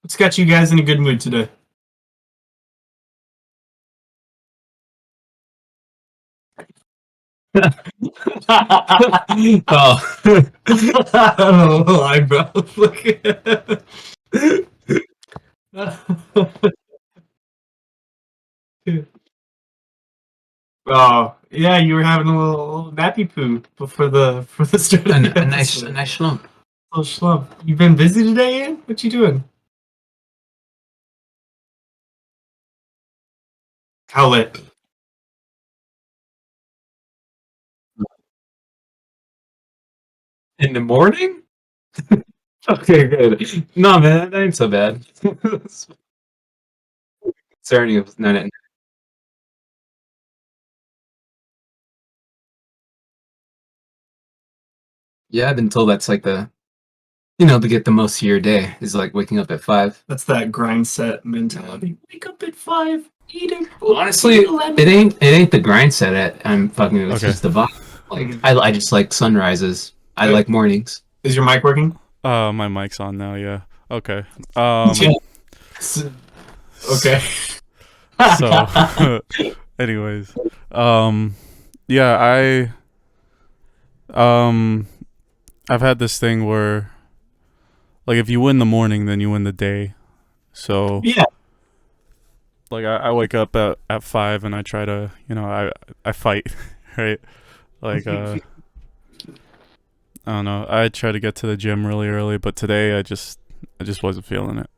What's got you guys in a good mood today? Oh, I don't know why, bro. Oh, yeah, you were having a little nappy poo for the start of the A nice episode. slump. Little schlump. You been busy today, Ian? What you doing? How lit? In the morning? Okay, good. No, man, that ain't so bad. Concerning of nine. Yeah, I've been told that's like to get the most of your day is like waking up at 5. That's that grind set mentality. Wake up at 5. Eat it. Honestly, it ain't the grind set at I'm fucking. It's Okay. just the vibe. Like I just like sunrises. I like mornings. Is your mic working? My mic's on now. Yeah. Okay. Okay. So, anyways, yeah, I've had this thing where, like, if you win the morning, then you win the day. So, Yeah. like, I wake up at 5 and I try to, I fight, right? Like, I don't know. I try to get to the gym really early, but today I just wasn't feeling it.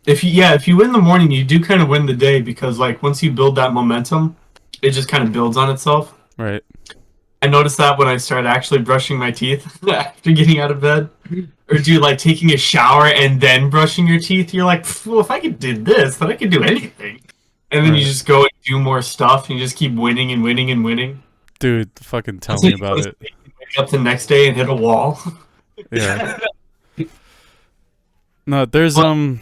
If you win the morning, you do kind of win the day because like once you build that momentum, it just kind of builds on itself. Right. I noticed that when I started actually brushing my teeth after getting out of bed, or do like taking a shower and then brushing your teeth. You're like, well, if I could do this, then I could do anything. And then you Right. just go and do more stuff, and you just keep winning and winning and winning. Dude, fucking tell me about it. Wake up the next day and hit a wall. Yeah. No, there's What?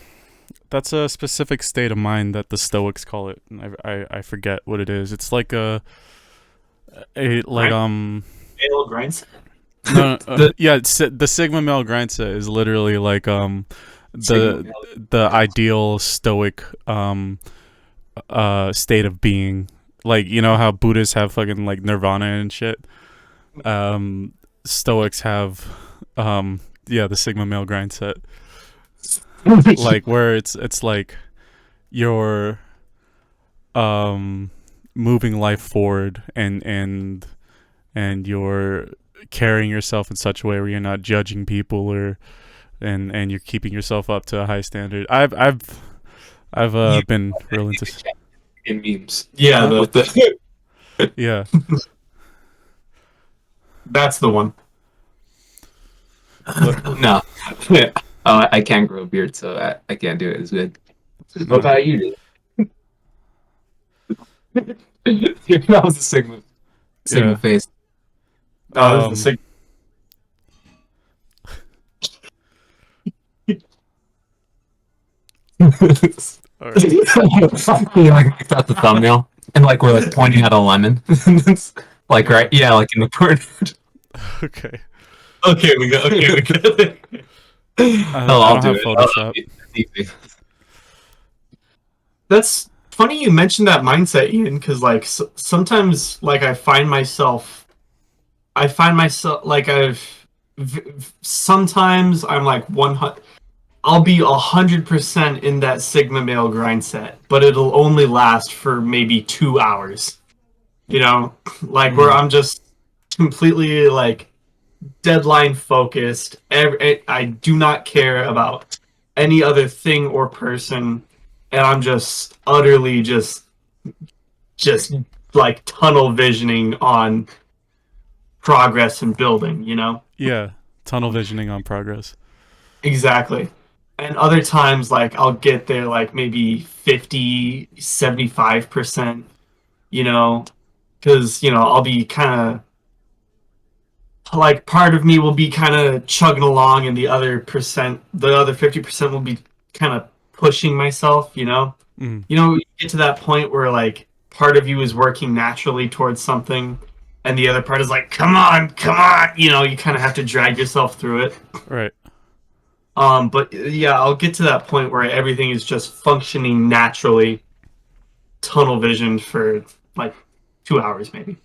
that's a specific state of mind that the Stoics call it. And I forget what it is. It's like a like Fail grinds. no, yeah, the Sigma male grindset is literally like the ideal Stoic state of being. Like, you know how Buddhists have fucking like nirvana and shit. Stoics have the Sigma male grindset. Like where it's like you're moving life forward and you're carrying yourself in such a way where you're not judging people and you're keeping yourself up to a high standard. I've been real into In memes. Yeah, With the yeah. that's the one. no. Oh, I can't grow a beard, so I can't do it as good. What about you? That was a Sigma Yeah. face. No, this is the All right. You like got the thumbnail and like we're like pointing at a lemon. Like right, yeah, like in the corner. Okay. Okay, we go. I don't have Photoshop. Easy. That's funny you mentioned that mindset, Ian, because like sometimes like I find myself like sometimes I'm like 100. I'll be 100% in that Sigma male grind set, but it'll only last for maybe 2 hours. You know, like where I'm just completely like deadline focused. I do not care about any other thing or person, and I'm just utterly just like tunnel visioning on progress and building. You know, Yeah. Tunnel visioning on progress. exactly. And other times, like I'll get there like maybe 50, 75%. You know, because I'll be kind of like part of me will be kind of chugging along and the other 50% will be kind of pushing myself, Mm. you get to that point where like part of you is working naturally towards something and the other part is like, come on, come on. You know, you kind of have to drag yourself through it. Right. But yeah, I'll get to that point where everything is just functioning naturally, tunnel vision for like 2 hours maybe.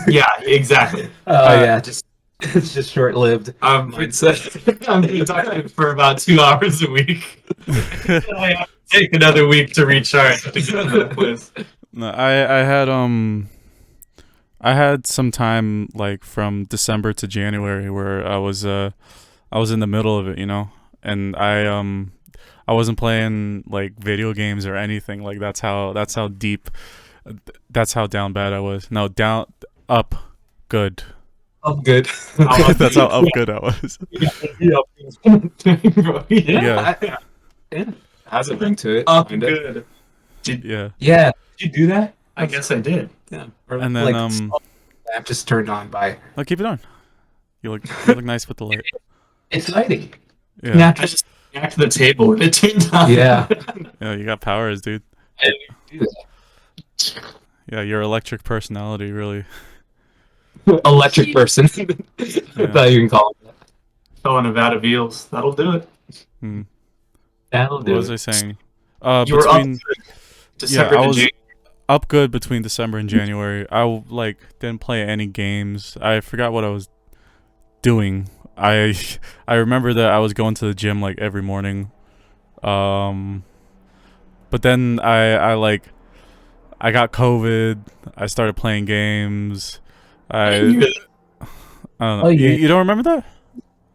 Yeah, exactly. Yeah, just it's just short lived. I'm talking for about 2 hours a week. I have to take another week to recharge to get to that place. No, I had some time like from December to January where I was in the middle of it, you know, and I wasn't playing like video games or anything. Like that's how deep, that's how down bad I was. No, down, up, good. I'm good. That's how up good I was. Yeah. Has a ring to it. Up kinda. good. Yeah. Yeah. Did you do that? I guess I did. Yeah. And then lamp just turned on by. oh, keep it on. You look nice with the light. It's lighting. Yeah. I just back to the table and it turned on. Yeah. Yeah, you got powers, dude. Yeah, your electric personality, really. Electric person. That's how you can call it. Oh, Nevada Veals. That'll do it. Hmm. That'll What do was it. I saying? You were up Between December I to was January. up good between December and January. I like didn't play any games. I forgot what I was doing. I remember that I was going to the gym like every morning. But then I got COVID. I started playing games. I don't know. Oh, yeah. You don't remember that?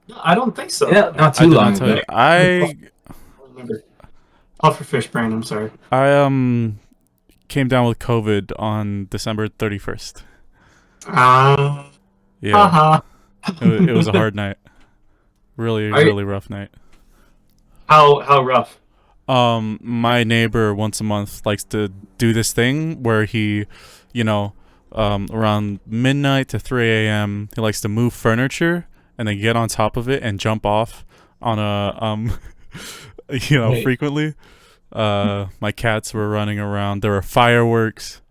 No, I don't think so. Yeah, not I too did long not tell ago. you. I don't remember. Pufferfish brain, I'm sorry. came down with COVID on December 31st. Yeah. Yeah. It was a hard night. Really rough night. How rough? My neighbor once a month likes to do this thing where he, you know, around midnight to 3 a.m. he likes to move furniture and then get on top of it and jump off on a you know, Wait. frequently. My cats were running around. There were fireworks.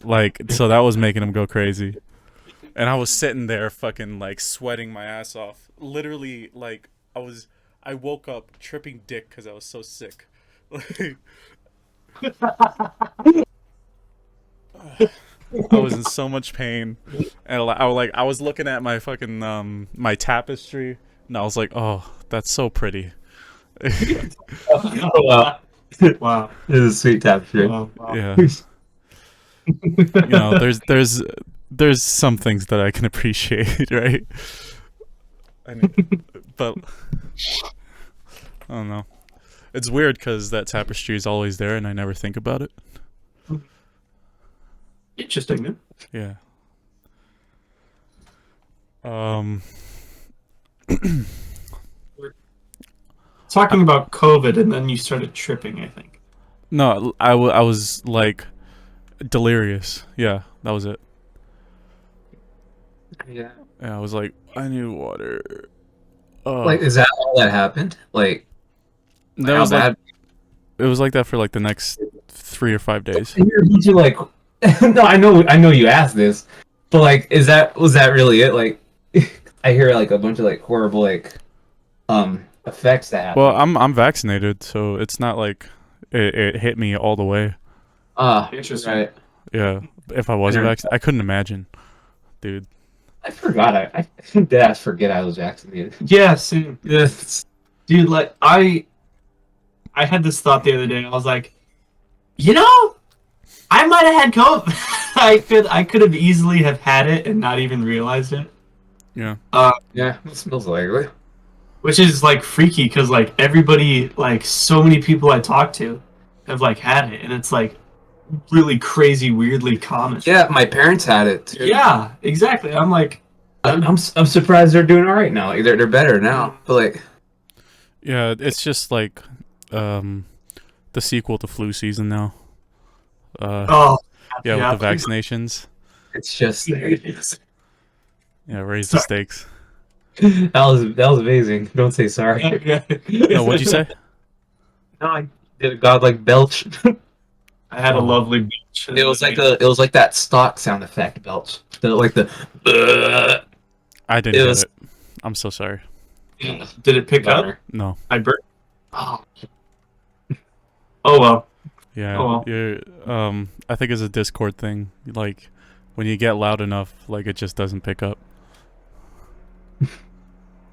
Like, so that was making him go crazy. And I was sitting there fucking like sweating my ass off. Literally, like I woke up tripping dick because I was so sick. I was in so much pain, and I was looking at my fucking my tapestry, and I was like, oh, that's so pretty. Oh, wow. Wow. This is a sweet tapestry. Wow. Yeah. You know, there's some things that I can appreciate, right? I mean, but I don't know. It's weird because that tapestry is always there, and I never think about it. Interesting, man. Yeah. Talking about COVID, and then you started tripping, I think. No, I was like delirious. Yeah, that was it. Yeah. Yeah, I was like, I need water. Like, is that all that happened? Like, that how was like, bad? it was like that for like the next 3 or 5 days. Did you like? No, I know you asked this, but like, was that really it? Like, I hear like a bunch of like horrible like effects that happen. Well, I'm vaccinated, so it's not like it hit me all the way. Interesting. Right. Yeah, if I wasn't Yeah. vaccinated, I couldn't imagine, dude. I forgot. I did forget I was vaccinated. Yeah, same. Yes. Dude, like I had this thought the other day. I was like, you know, I might have had COVID. I could have easily have had it and not even realized it. Yeah. Yeah, it smells likely. Which is like freaky because like everybody, like so many people I talk to have like had it, and it's like really crazy, weirdly common. Yeah, my parents had it too. Yeah, exactly. I'm like, I'm surprised they're doing all right now. Like, they're better now. But like, Yeah, it's just like the sequel to flu season now. oh, Yeah, with the vaccinations. it's just Yeah, raise the stakes. that was amazing. Don't say sorry. No, what'd you say? No, I did a godlike belch. I had a Oh. lovely beach. It was like that stock sound effect belch. I didn't It get was- it. I'm so sorry. Did it pick up? No. I burped. Oh. Oh well. Yeah. Oh, well. You're, I think it's a Discord thing. Like, when you get loud enough, like, it just doesn't pick up.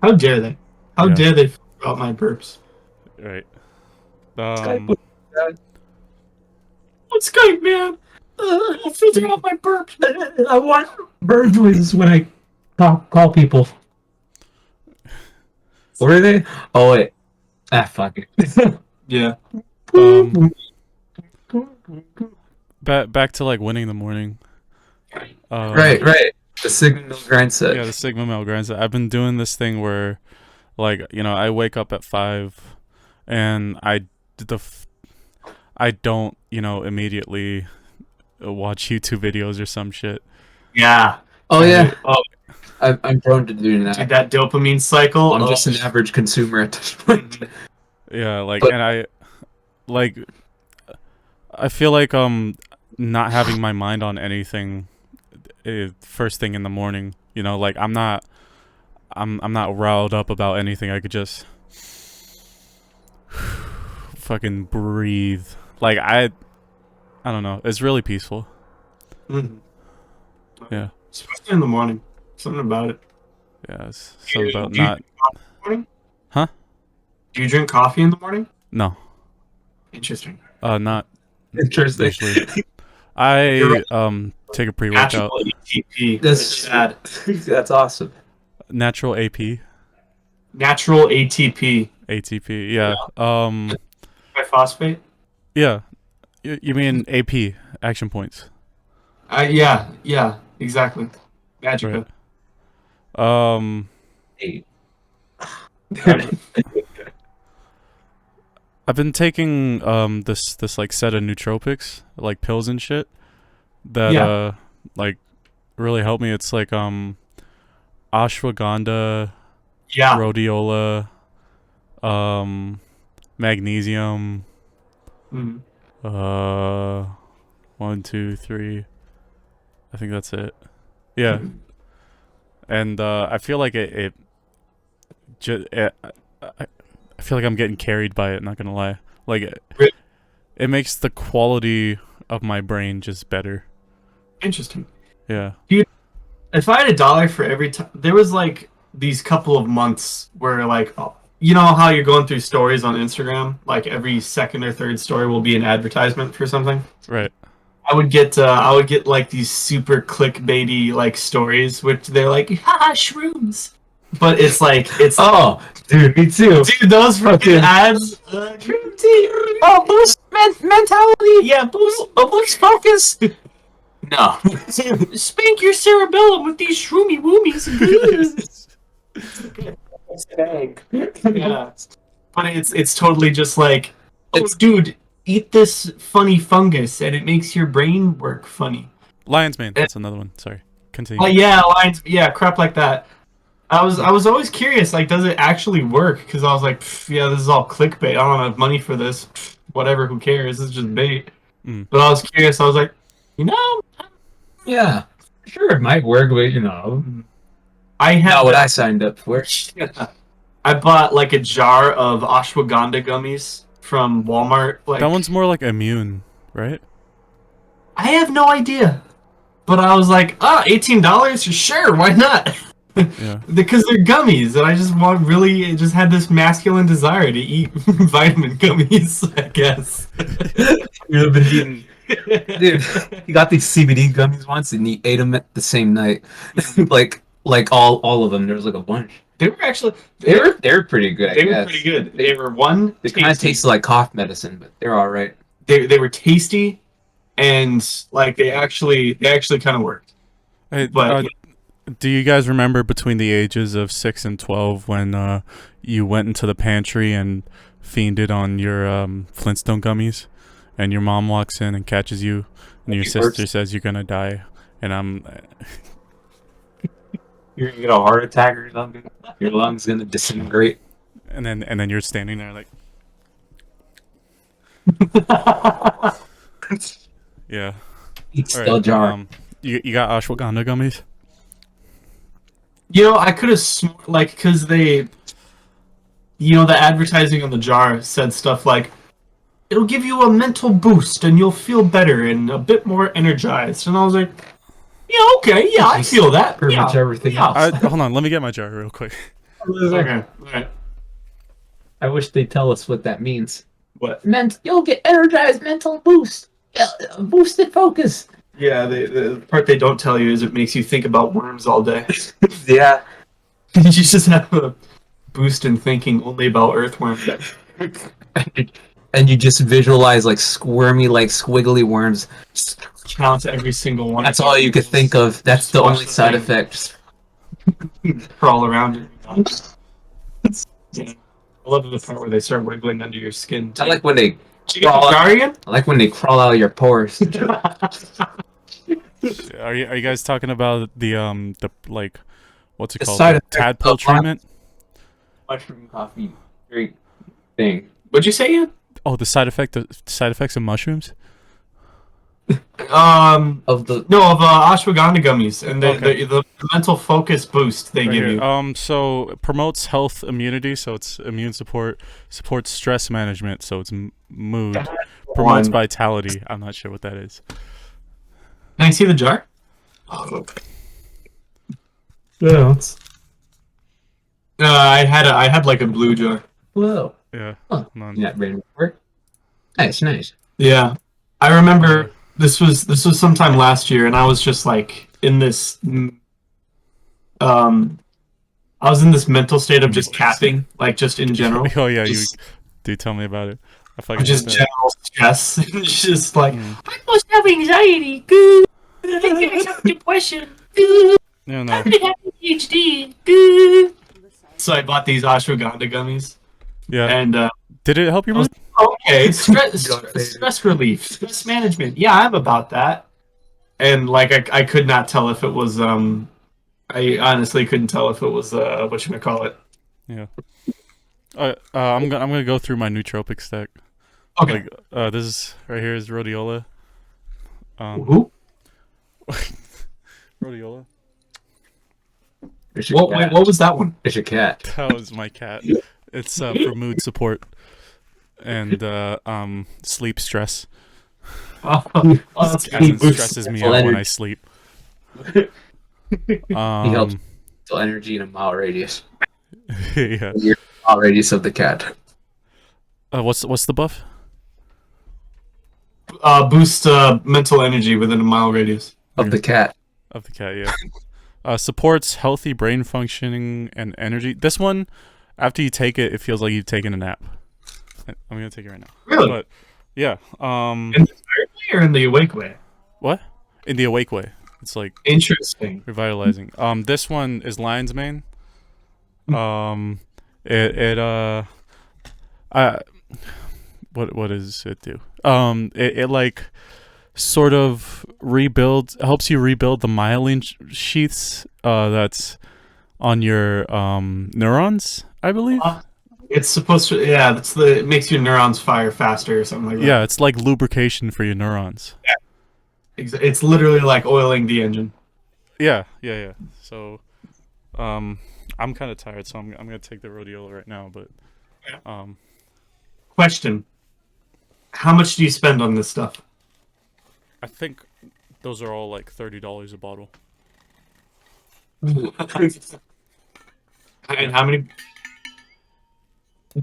How dare they? How Yeah. dare they f out my burps? Right. On Skype, man. I filter out my burps. I want bird noises when I call people. What are they? Oh wait. Fuck it. Yeah. Back to like winning the morning. Right. The Sigma Mill grind set. Yeah, the Sigma Male Grind. I've been doing this thing where, like, you know, I wake up at 5, and I don't, you know, immediately watch YouTube videos or some shit. Yeah. Oh yeah. Oh, I'm prone to doing that. dude, that dopamine cycle. I'm just an average consumer at this point. Yeah, like, But- and I feel like not having my mind on anything first thing in the morning. You know, like I'm not riled up about anything. I could just fucking breathe. Like I don't know. It's really peaceful. Mhm. Yeah. Especially in the morning. Something about it. Yeah, it's something about Do you not. drink coffee in the morning? Huh? Do you drink coffee in the morning? No. Interesting. Not Interesting. usually. I take a pre-workout. Natural ATP. That's sad. That's awesome. Natural AP. Natural ATP. ATP. Yeah. Triphosphate. Yeah. You mean AP, action points. Yeah, exactly. Magica. Right. Hey. I've been taking this like set of nootropics, like pills and shit, that Yeah. like really help me. It's like ashwagandha, Yeah. rhodiola, magnesium, Mhm. 1, 2, 3. I think that's it. Yeah. And I feel like I feel like I'm getting carried by it, not gonna lie. Like Really? it makes the quality of my brain just better. Interesting. Yeah. If I had $1 for every time, there was like these couple of months where like, you know how you're going through stories on Instagram, like every second or third story will be an advertisement for something. Right. I would get like these super clickbaity like stories, which they're like, haha, shrooms. But it's like Oh, dude, me too. dude, those fucking ads. Shroom tea. Oh, boost mentality. Yeah, boost focus. No. Spank your cerebellum with these shroomy woomies. Yeah. But it's totally just like, oh, dude, eat this funny fungus and it makes your brain work funny. Lion's Mane. That's another one. Sorry. Continue. Yeah, lines, yeah, crap like that. I was always curious, like, does it actually work? Because I was like, yeah, this is all clickbait. I don't have money for this. Whatever, who cares? This is just bait. Mm. But I was curious. I was like, you know, Yeah, sure, it might work, but you know, I not have what I signed up for. I bought like a jar of ashwagandha gummies from Walmart. Like, That one's more like immune, right? I have no idea. But I was like, $18? Sure, why not? Yeah. Because they're gummies, and I just had this masculine desire to eat vitamin gummies, I guess. You've been eating, dude. You got these CBD gummies once, and you ate them at the same night, like all of them. There was like a bunch. They were actually They're pretty good. they were pretty good. They were They kind of tasted like cough medicine, but they're all right. They were tasty, and like they actually kind of worked. Hey, But do you guys remember between the ages of 6 and 12 when you went into the pantry and fiended on your Flintstone gummies, and your mom walks in and catches you, and your sister says you're gonna die, and I'm You're gonna get a heart attack or something. Your lungs gonna disintegrate. and then you're standing there like Yeah. Eat All still right, jar. you got ashwagandha gummies? You know, I could have like because they, the advertising on the jar said stuff like, "It'll give you a mental boost and you'll feel better and a bit more energized." And I was like, "Yeah, okay, yeah, I feel that." Pretty much Yeah, everything yeah. else. Hold on, let me get my jar real quick. Okay, all right. I wish they'd tell us what that means. What? You'll get energized, mental boost, boosted focus. Yeah, the part they don't tell you is it makes you think about worms all day. Yeah. You just have a boost in thinking only about earthworms. And you just visualize like squirmy, like squiggly worms. Counts every single one. That's all you could think of. That's Just the watch only the side thing. effect. Crawl around it. Yeah. I love the part where they start wiggling under your skin. I like when they Did you get the crawl. jar again? I like when they crawl out of your pores. Are you guys talking about the like what's it The called? side The effect tadpole of lime. treatment? Mushroom coffee drink thing. What'd you say, Ian? Oh, the side effects of mushrooms? Of the No, of ashwagandha gummies and Okay. the mental focus boost they Right give here. you. So it promotes health immunity, so it's immune support, supports stress management, so it's mood, promotes One. vitality. I'm not sure what that is. Can I see the jar? Yeah. I had like a blue jar. whoa. Yeah. Huh. Hold on. Yeah, random word. Nice, nice. Yeah, I remember this was sometime last year, and I was just like in this, I was in this mental state of just capping, like just in general, Oh yeah, just, you do tell me about it. I fucking just hate that. general stress, just like I must have anxiety. Good. I think I have depression. Good. No, I no. could have ADHD. Good. so I bought these ashwagandha gummies, Yeah. and Did it help your mood? okay, stress relief, stress management. Yeah, I'm about that. And like I could not tell if it was I honestly couldn't tell if it was whatchamacallit. Yeah. I'm gonna go through my nootropic stack. Okay. Like this is right here is rhodiola. Who? Rhodiola. It's your What? Wait, cat. what was that one? It's your cat. That was my cat. It's for mood support and sleep stress. Oh, that's As in good. stresses me Mental out when energy. I sleep. He helps mental energy in a mile radius. Yeah. Mile radius of the cat. What's the buff? Boost mental energy within a mile radius. Of the cat. Of the cat, yeah. Supports healthy brain functioning and energy. This one, after you take it, it feels like you've taken a nap. I'm gonna take it right now. Really? But yeah. In the tired way or in the awake way? What? In the awake way. It's like Interesting. revitalizing. This one is lion's mane. What does it do? It like sort of helps you rebuild the myelin sheaths that's on your neurons, I believe. It's supposed to. Yeah, it makes your neurons fire faster or something like that. Yeah, it's like lubrication for your neurons. It's literally like oiling the engine. Yeah. So, I'm kind of tired, so I'm gonna take the rhodiola right now. But, Question: how much do you spend on this stuff? I think those are all like $30 a bottle. And how many?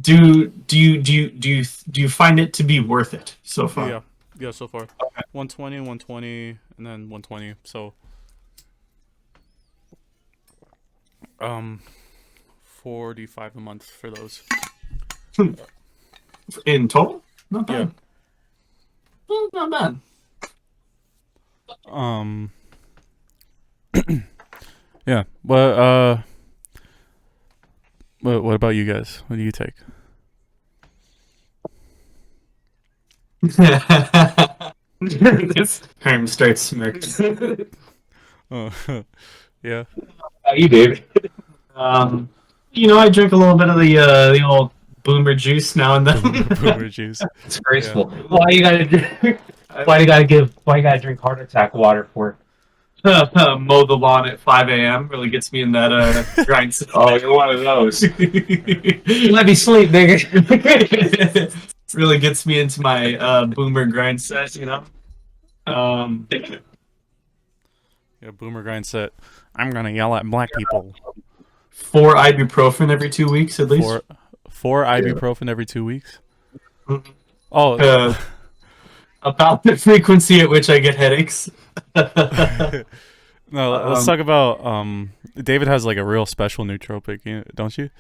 Do you find it to be worth it so far? Yeah. So far, 120, 120, and then 120. So, 45 a month for those. In total? Not Yeah. bad. Well, not bad. Yeah. What about you guys? What do you take? Herm starts smirking. Oh, yeah. How you, David? I drink a little bit of the old boomer juice now and then. Boomer juice. It's graceful. Why you gotta drink? Why you gotta drink heart attack water for? Mow the lawn at 5 a.m. really gets me in that grind set. Oh, you're one of those. Let me sleep, nigga. Really gets me into my boomer grind set, you know. Yeah, boomer grind set. I'm gonna yell at black people. 4 ibuprofen every 2 weeks at least. Four ibuprofen every 2 weeks. Mhm. Oh, About the frequency at which I get headaches. no. Let's talk about. David has like a real special nootropic, don't you?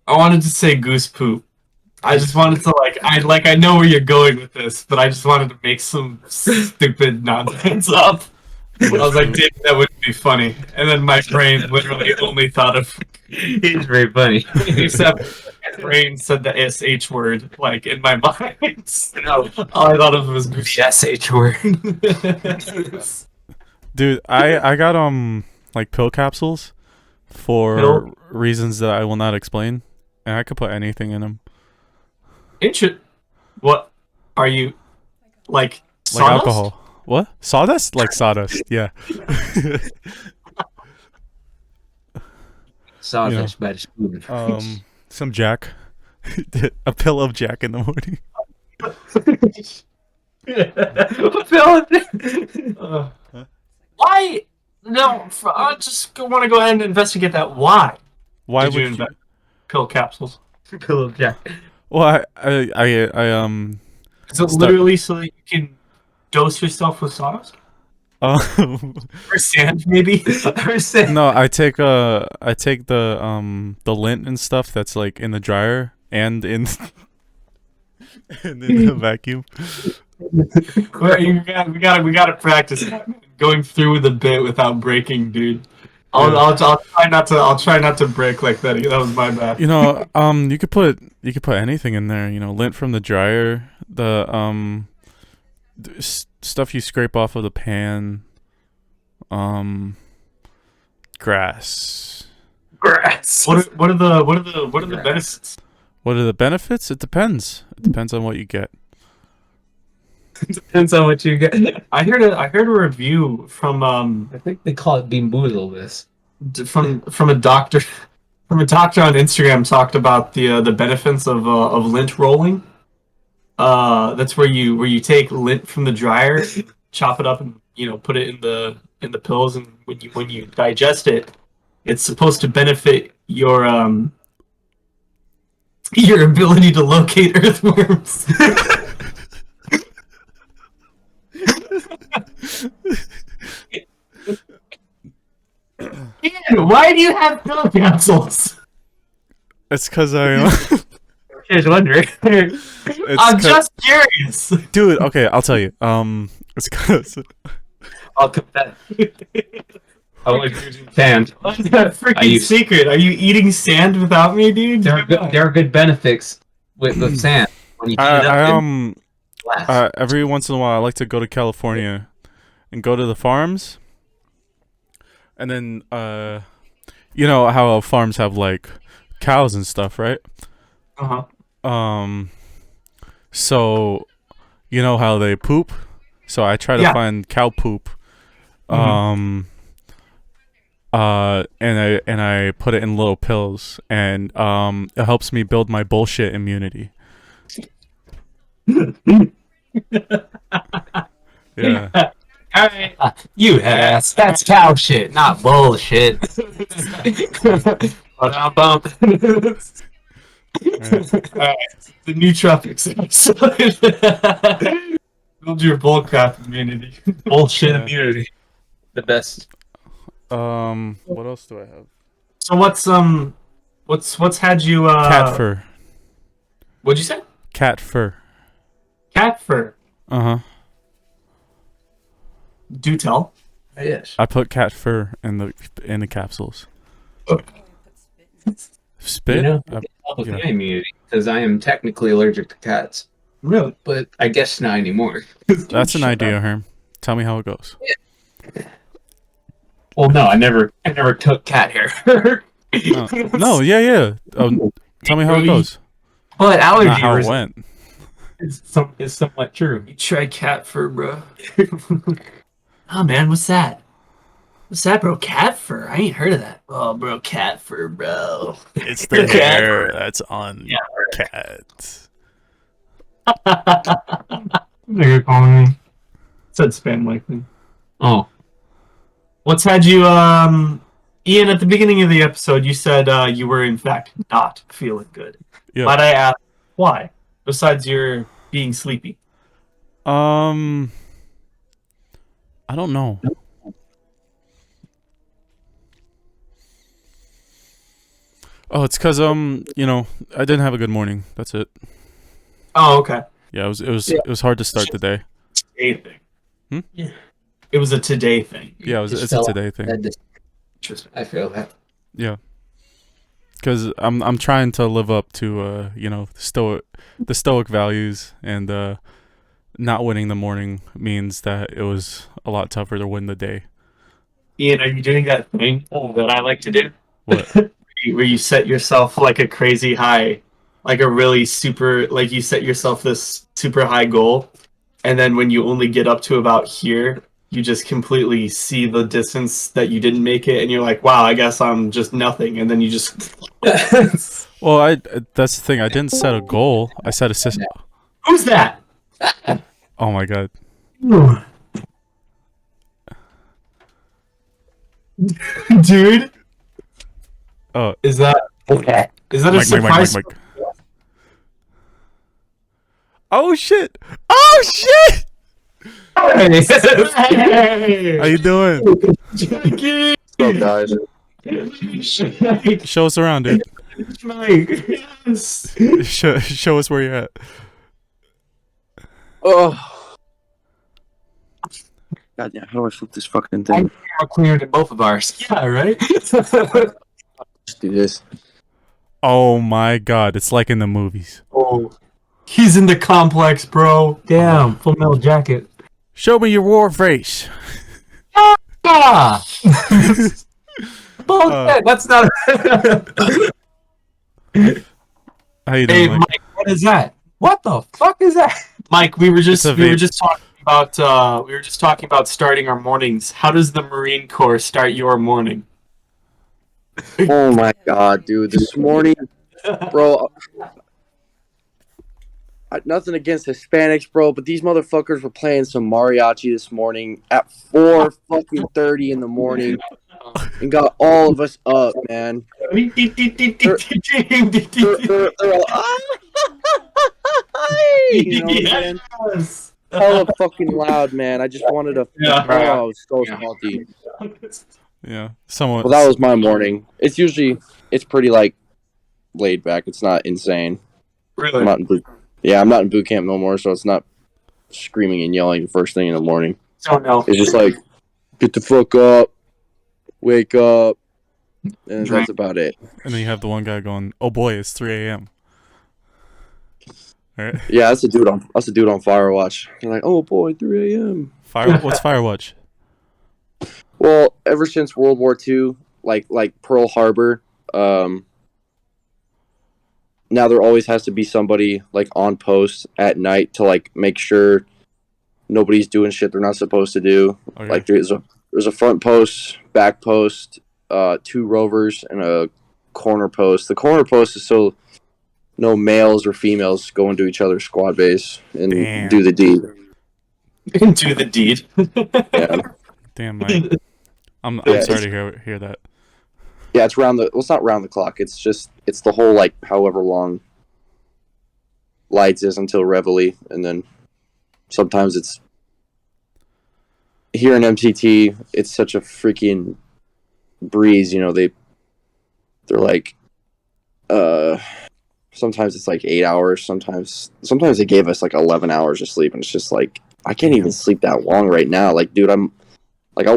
I wanted to say goose poop. I just wanted to I know where you're going with this, but I just wanted to make some stupid nonsense up. I was like, David, that wouldn't be funny. And then my brain literally only thought of He's very funny. except my brain said the SH word like in my mind. No, all I thought of was goose. The SH word. Dude, I got like pill capsules for Pill? reasons that I will not explain, and I could put anything in them, What are you like? like Sawdust? alcohol. What? Sawdust? Like sawdust? Yeah. Sawdust by the spoon. Some Jack, a pill of Jack in the morning. Why? No, I just want to go ahead and investigate that. Why Why did you would you? invent pill capsules? Pillow Jack. Well, I Is it literally so that you can dose yourself with sawdust or sand, maybe? no, I take the lint and stuff that's like in the dryer and in and in the vacuum. We gotta practice going through with the bit without breaking, dude. I'll try not to break like that. That was my bad. You know, you could put anything in there. You know, lint from the dryer, the stuff you scrape off of the pan, grass. Grass. What are the benefits? What are the benefits? It depends. It depends on what you get. Depends on what you get. I heard a review from I think they call it Beamboozle this. from a doctor on Instagram talked about the benefits of lint rolling. That's where you take lint from the dryer, chop it up, and put it in the pills, and when you digest it, it's supposed to benefit your ability to locate earthworms. Ian, why do you have pill capsules? It's because I. Here's wondering. I'm just curious. Dude. Okay, I'll tell you. It's because. I'll confess. I was using sand. What's that freaking secret? Are you eating sand without me, dude? There are good benefits with sand when you heat it up. Every once in a while, I like to go to California and go to the farms, and then you know how farms have like cows and stuff, right? So you know how they poop, so I try to find cow poop, and I put it in little pills, and it helps me build my bullshit immunity. Yeah. Alright. You ass. That's cow shit, not bullshit. Bump. The nootropics episode. Build your bullcrap immunity. Bullshit immunity. The best. What else do I have? So what's had you Cat fur. What'd you say? Cat fur. Cat fur. Uh-huh. Do tell. Yes. I put cat fur in the capsules. Spit? You know, it helps with my immunity because I am technically allergic to cats. Really? But I guess not anymore. That's an idea, Herm. Tell me how it goes. Well, no, I never took cat hair. No, yeah. Tell me how it goes. But allergy Not how it was went. is somewhat true. You try cat fur, bro. Oh man, what's that? What's that, bro? Cat fur? I ain't heard of that. Oh, bro, cat fur, bro. It's the hair that's on cats. You're calling me. Said spam likely. Oh, What's had you, Ian? At the beginning of the episode, you said you were in fact not feeling good. Yeah. Might I ask why? Besides your being sleepy. I don't know. Oh, it's because I didn't have a good morning. That's it. Oh, okay. Yeah, it was hard to start the day. Today thing. Hmm? Yeah. It was a today thing. Yeah, it's a today thing. Interesting. I feel that. Yeah, because I'm trying to live up to the stoic values, and not winning the morning means that it was a lot tougher to win the day. Ian, are you doing that thing that I like to do? What? Where you set yourself like a crazy high, like a really super, like you set yourself this super high goal, and then when you only get up to about here, you just completely see the distance that you didn't make it, and you're like, wow, I guess I'm just nothing, and then you just... Well, that's the thing. I didn't set a goal. I set a system. Who's that? Oh my god. Dude, Oh, is that a Mike. surprise? Oh shit! Oh shit! Hey! How you doing? Jackie! What's up, guys? Show us around, dude. Mike, yes. Show us where you're at. Oh. God damn, how do I flip this fucking thing? More clear than both of ours. Yeah, right? Let's do this. Oh my god, it's like in the movies. Oh, he's in the complex, bro. Damn, Full Metal Jacket. Show me your war face. Ah! Bullshit, that's not. How you Hey, doing, Mike? Mike. What is that? What the fuck is that? Mike, we were just It's a vape. talking about starting our mornings. How does the Marine Corps start your morning? Oh my god, dude. This morning, bro. Nothing against Hispanics, bro, but these motherfuckers were playing some mariachi this morning at 4:30 in the morning and got all of us up, man. They're all, you know what I'm saying? Yes. Hella fucking loud, man. I just wanted to. Yeah. Oh, I was so salty. Yeah, someone. Well, that was my morning. It's pretty like laid back. It's not insane. Really? I'm not in boot camp no more, so it's not screaming and yelling first thing in the morning. Don't know. It's just like, get the fuck up, wake up, and that's about it. And then you have the one guy going, "Oh boy, it's 3 a.m." All right. Yeah, that's a dude on Firewatch. They're like, oh boy, 3 a.m. What's Firewatch? Well, ever since World War II, like Pearl Harbor, now there always has to be somebody like on post at night to like make sure nobody's doing shit they're not supposed to do. Okay. Like there's a front post, back post, 2 rovers, and a corner post. The corner post is so no males or females go into each other's squad base and Damn. do the deed. Do the deed. Yeah, Damn, Mike. I'm Yeah, sorry to hear that. yeah, it's it's not round the clock. It's the whole like however long lights is until Reveille, and then sometimes it's here in MCT. It's such a freaking breeze, you know. They're like, sometimes it's like 8 hours. Sometimes they gave us like 11 hours of sleep, and it's just like I can't even sleep that long right now. Like, dude, I'll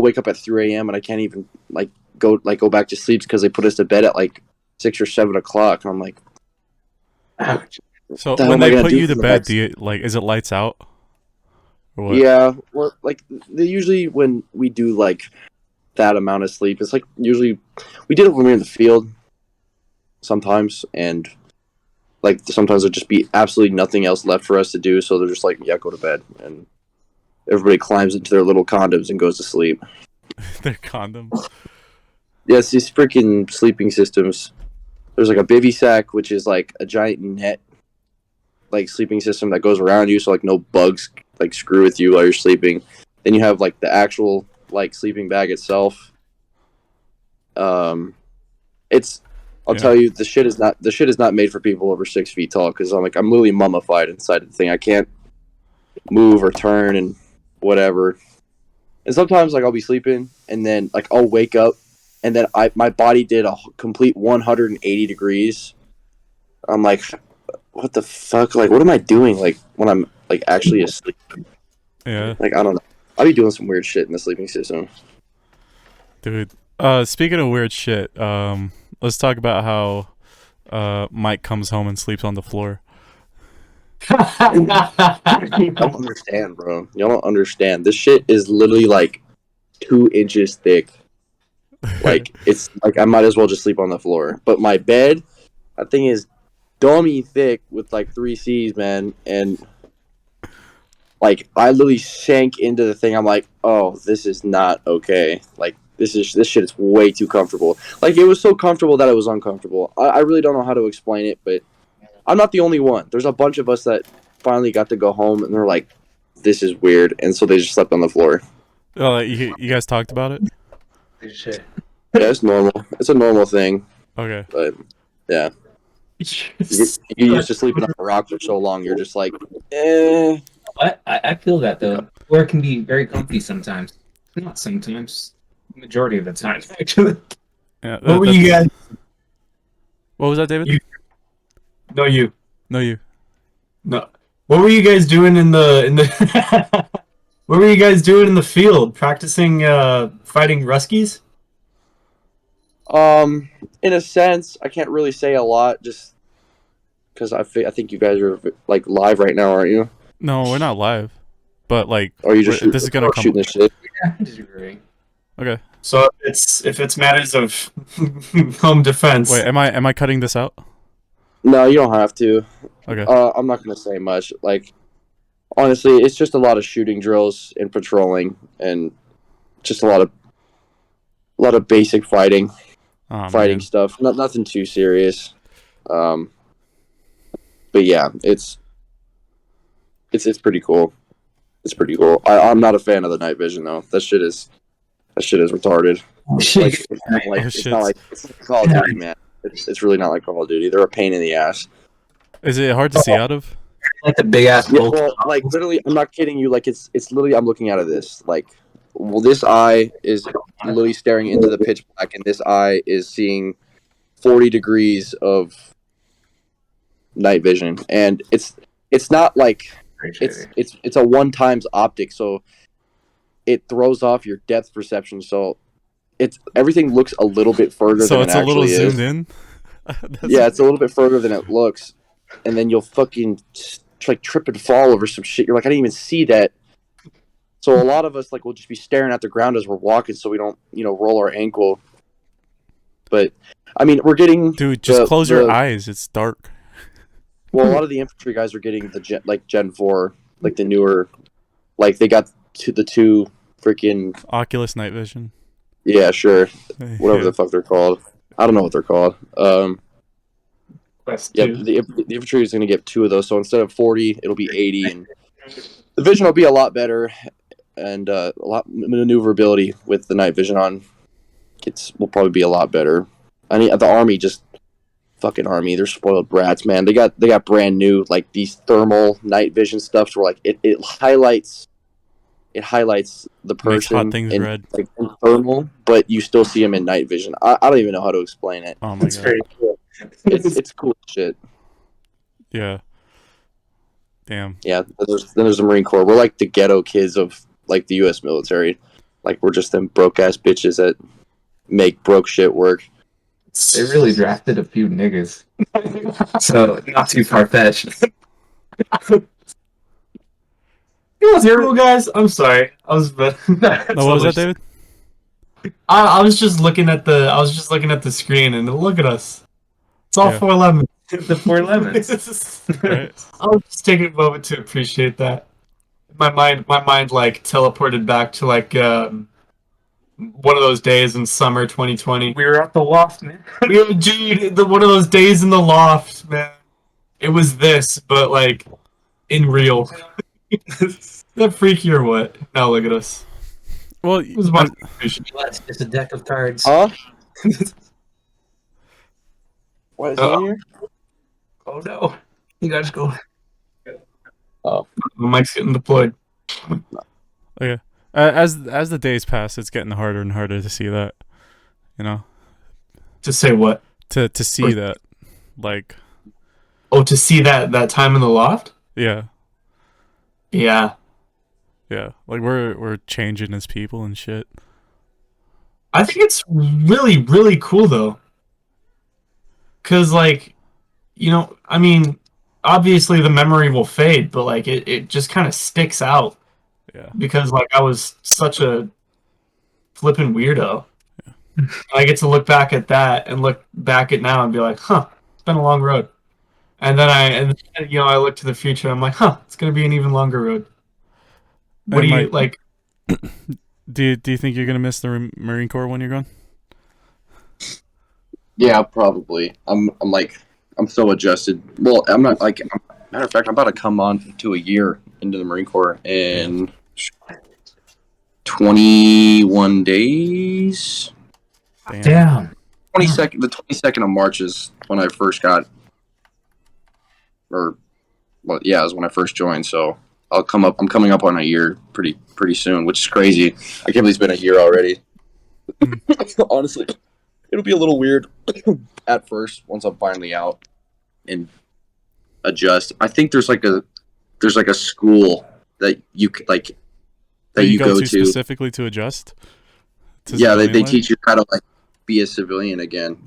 wake up at 3 a.m. and I can't even go back to sleep because they put us to bed at like 6 or 7 o'clock, and I'm like, ouch. So the hell when am I they gonna put do you for to the bed, next- do you is it lights out? Or what? Yeah, well, like they usually when we do like that amount of sleep. It's like usually we did it when we were in the field sometimes, and like sometimes there'd just be absolutely nothing else left for us to do, so they're just like, yeah, go to bed, and everybody climbs into their little condoms and goes to sleep. Their condoms. Yeah, it's these freaking sleeping systems. There's like a bivy sack, which is like a giant net, like sleeping system that goes around you, so like no bugs like screw with you while you're sleeping. Then you have like the actual like sleeping bag itself. I'll tell you, the shit is not made for people over 6 feet tall, because I'm literally mummified inside the thing. I can't move or turn and whatever. And sometimes like I'll be sleeping and then like I'll wake up and then my body did a complete 180 degrees. I'm like, what the fuck? Like, what am I doing? Like when I'm like actually asleep? Yeah. Like, I don't know. I'll be doing some weird shit in the sleeping system. Dude. Speaking of weird shit, let's talk about how Mike comes home and sleeps on the floor. I don't understand, bro. Y'all don't understand. This shit is literally like 2 inches thick. Like, it's like I might as well just sleep on the floor. But my bed, that thing is dummy thick with like 3 C's, man. And like I literally sank into the thing. I'm like, oh, this is not okay. Like this shit is way too comfortable. Like it was so comfortable that it was uncomfortable. I really don't know how to explain it, but I'm not the only one. There's a bunch of us that finally got to go home and they're like, this is weird, and so they just slept on the floor. Oh, you guys talked about it? Shit. Yeah, it's normal. It's a normal thing. Okay. But yeah, you used to sleeping on a rock for so long, you're just like, eh. I feel that though. Floor can be very comfy sometimes. Not sometimes. Majority of the time, actually. Yeah. What were you guys? What was that, David? No, you. No, you. No. What were you guys doing in the What were you guys doing in the field? Practicing fighting Ruskies? In a sense, I can't really say a lot, just because I think you guys are like live right now, aren't you? No, we're not live. But like, Or are you just this is gonna come. shooting this shit? Yeah, I disagree. Okay. So if it's matters of home defense. Wait, am I cutting this out? No, you don't have to. Okay. I'm not gonna say much. Like, honestly, it's just a lot of shooting drills and patrolling, and just a lot of basic fighting Man. stuff. Nothing too serious. But yeah, it's pretty cool. It's pretty cool. I'm not a fan of the night vision though. That shit is retarded. Like, it's not like Call of Duty, man. It's really not like Call of Duty. They're a pain in the ass. Is it hard to see out of? Like the big ass Yeah, bulk. well, like literally, I'm not kidding you. Like it's literally, I'm looking out of this. Like, well, this eye is literally staring into the pitch black, and this eye is seeing 40 degrees of night vision, and it's not like it's a one times optic, so it throws off your depth perception. So everything looks a little bit further So than it's it a little actually is. zoomed in. Yeah, it's a little bit further than it looks, and then you'll fucking like trip and fall over some shit. You're like, I didn't even see that. So a lot of us like will just be staring at the ground as we're walking, so we don't roll our ankle. But I mean, we're getting Dude, just close your eyes. It's dark. Well, a lot of the infantry guys are getting the Gen 4, like the newer, like they got the two freaking Oculus night vision. yeah, sure, whatever Yeah. the fuck they're called. I don't know what they're called. Quest Yeah, 2. the infantry is going to get 2 of those. So instead of 40, it'll be 80, and the vision will be a lot better, and a lot maneuverability with the night vision on. Will probably be a lot better. I mean, the army fucking army. They're spoiled brats, man. They got brand new like these thermal night vision stuff where like it highlights the person Makes hot things red. like in thermal, but you still see them in night vision. I don't even know how to explain it. Oh my It's god. very cool. It's cool shit. Yeah. Damn. Yeah. Then there's the Marine Corps. We're like the ghetto kids of like the U.S. military. Like we're just them broke ass bitches that make broke shit work. They really drafted a few niggas. So, not too far-fetched. You guys, guys. I'm sorry. I was No, what was that, David? I was just looking at the screen and look at us. It's all Yeah. 411. The 4 lemons. Right? I was just taking a moment to appreciate that. My mind like teleported back to like one of those days in summer 2020. We were at the loft, man. Dude, one of those days in the loft, man. It was this, but like in real. That freaky or what? Now look at us. Well, It was my contribution. It's a deck of cards. Huh? What is Uh, on here? Oh no. You guys go. The mic's getting deployed. okay. As the days pass, it's getting harder and harder to see that. You know, To say what? to see that, like, Oh, to see that time in the loft? yeah, Yeah. yeah, like we're changing as people and shit. I think it's really, really cool though. Cause like, I mean, obviously the memory will fade, but like it just kind of sticks out Yeah, because like I was such a flippin' weirdo. I get to look back at that and look back at now and be like, huh, it's been a long road. And then I look to the future and I'm like, huh, it's gonna be an even longer road. What And, do you like, like? do you think you're gonna miss the Marine Corps when you're gone? Yeah, probably. I'm so adjusted. Well, I'm not like. Matter of fact, I'm about to come on to a year into the Marine Corps in 21 days. Damn. 22nd, the 22nd of March is when I first got, or, well, yeah, is when I first joined. So I'm coming up on a year pretty soon, which is crazy. I can't believe it's been a year already. Honestly, it'll be a little weird at first once I'm finally out and adjust. I think there's like a school that you like that you go to. Specifically to adjust. To Yeah, they civilian life? teach you how to like be a civilian again.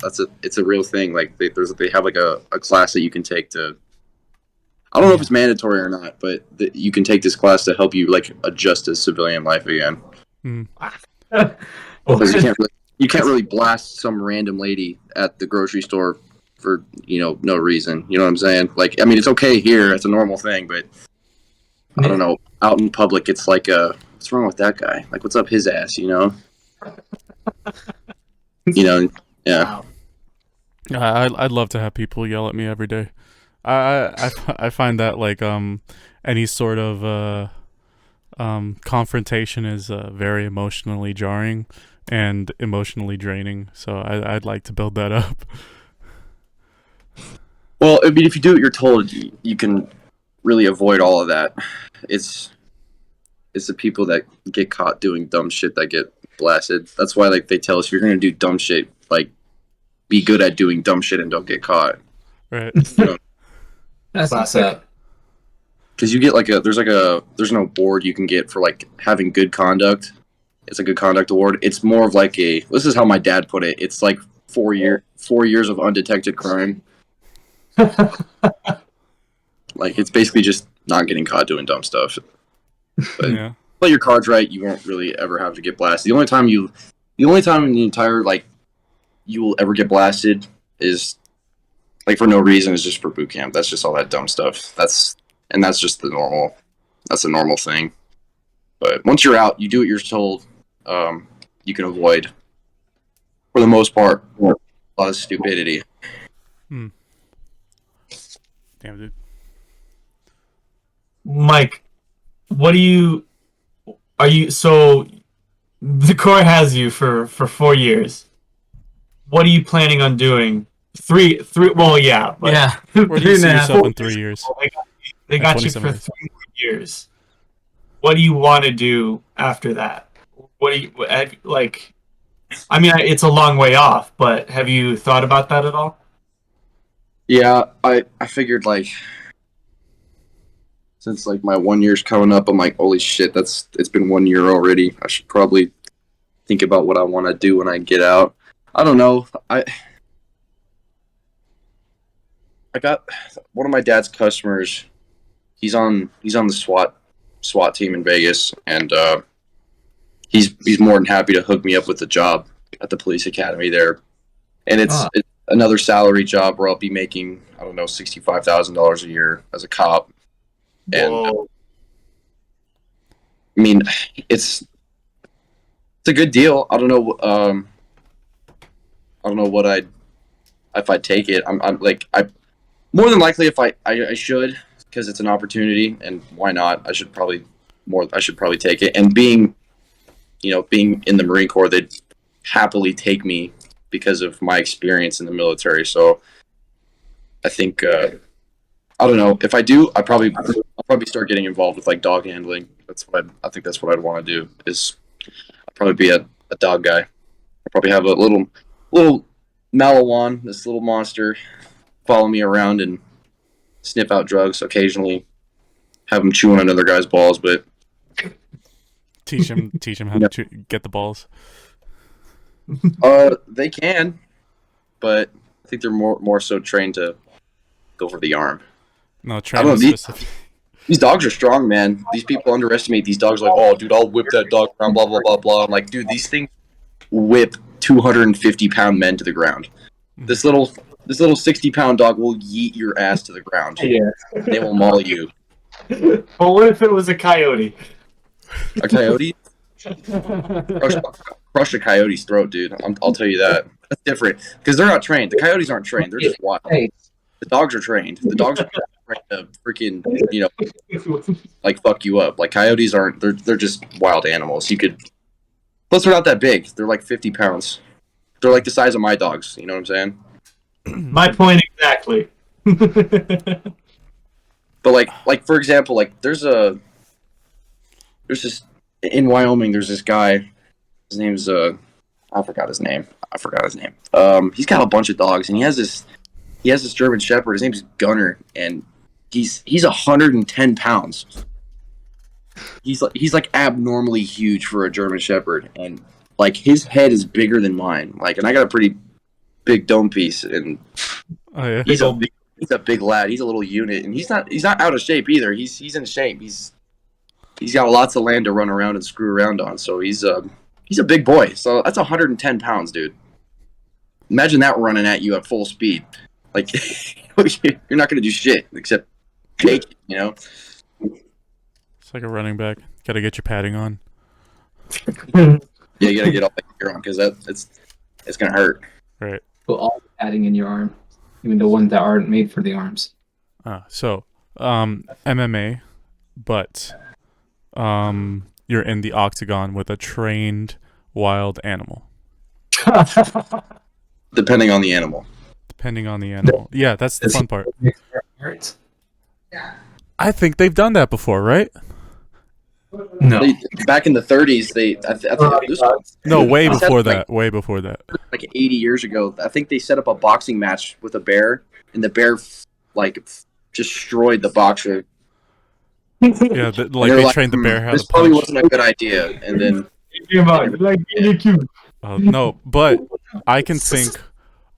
It's a real thing. Like they have like a class that you can take to. I don't know if it's mandatory or not, but you can take this class to help you like adjust to civilian life again. Because you can't really blast some random lady at the grocery store for no reason. You know what I'm saying? Like, I mean, it's okay here; it's a normal thing, but I don't know. Out in public, it's like what's wrong with that guy? Like, what's up his ass? Yeah. Wow. I'd love to have people yell at me every day. I find that like any sort of confrontation is very emotionally jarring and emotionally draining. So I'd like to build that up. Well, I mean, if you do what you're told, you can really avoid all of that. It's the people that get caught doing dumb shit that get blasted. That's why like they tell us if you're gonna do dumb shit, like be good at doing dumb shit and don't get caught. Right. That's Classic. what's up. Because you get there's no award you can get for like having good conduct. It's a good conduct award. It's more of like this is how my dad put it. It's like 4 years of undetected crime. Like it's basically just not getting caught doing dumb stuff. But Yeah. play your cards right, you won't really ever have to get blasted. The only time in the entire like you will ever get blasted is like for no reason is just for boot camp. That's just all that dumb stuff. That's just that's a normal thing. But once you're out, you do what you're told. You can avoid, for the most part, a lot of stupidity. Damn, dude. Mike, so the Corps has you for 4 years. What are you planning on doing? Three, well, yeah. But Yeah. Where do you see 3.5. yourself in 3 years? They got you 27 for years. 3 years. What do you want to do after that? What do you, like, I mean, it's a long way off, but have you thought about that at all? Yeah, I figured like since like my 1 year's coming up, I'm like, holy shit, it's been 1 year already. I should probably think about what I want to do when I get out. I don't know. I got one of my dad's customers. He's on the SWAT team in Vegas, and he's more than happy to hook me up with a job at the police academy there, and it's another salary job where I'll be making, I don't know, $65,000 a year as a cop, and Whoa. I mean, it's a good deal. I don't know. I don't know what if I'd take it. I'm like, I more than likely if I should, because it's an opportunity, and why not? I should probably take it. And being in the Marine Corps, they'd happily take me because of my experience in the military. So I think I don't know if I do. I'll probably start getting involved with like dog handling. I think that's what I'd want to do. I'll probably be a dog guy. I'll probably have a little Malawan, this little monster, follow me around and sniff out drugs occasionally. Have him chew on another guy's balls, but Teach him how to get the balls. they can, but I think they're more so trained to go for the arm. No, I train don't know, specific. These dogs are strong, man. These people underestimate these dogs. Like, oh, dude, I'll whip that dog around, blah blah blah blah. I'm like, dude, these things whip 250-pound men to the ground. This little 60-pound dog will yeet your ass to the ground. Yeah. They will maul you. Well, what if it was a coyote? A coyote? Crush a coyote's throat, dude. I'll tell you that. That's different because they're not trained. The coyotes aren't trained. They're just wild. Hey, The dogs are trained. The dogs are trained to freaking, like fuck you up. Like coyotes aren't. They're just wild animals. Plus they're not that big. They're like 50 pounds. They're like the size of my dogs. You know what I'm saying? My point exactly. But like for example, like there's this in Wyoming. There's this guy. His name's I forgot his name. He's got a bunch of dogs, and he has this German Shepherd. His name's Gunner, and he's 110 pounds. He's like abnormally huge for a German Shepherd, and like his head is bigger than mine. Like, and I got a pretty big dome piece, and Oh yeah. he's a big lad. He's a little unit, and he's not out of shape either. He's in shape. He's got lots of land to run around and screw around on. So he's a big boy. So that's 110 pounds, dude. Imagine that running at you at full speed. Like you're not gonna do shit except take it, you know. It's like a running back. Gotta get your padding on. Yeah, you gotta get all that gear on because it's gonna hurt. Right. put all the padding in your arm, even the ones that aren't made for the arms. So MMA, but you're in the octagon with a trained wild animal. Depending on the animal. Depending on the animal. Yeah, that's the fun part. Right. I think they've done that before, right? No. Back in the 30s, this was No, way Is that before like- that. Way before that. like 80 years ago. I think they set up a boxing match with a bear, and the bear destroyed the boxer. Yeah, like And they were they trained the bear how This to probably punch. wasn't a good idea, and then No, but I can think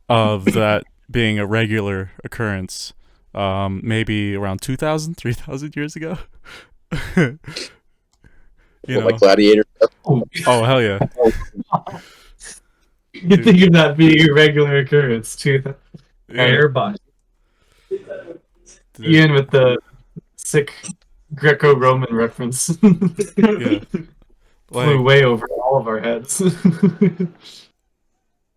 of that being a regular occurrence, maybe around 2,000, 3,000 years ago. You know? like gladiator. Oh, hell yeah. You think of that being a regular occurrence too. Yeah, Air body. Ian with the sick Greco-Roman reference yeah. flew Like, way over all of our heads.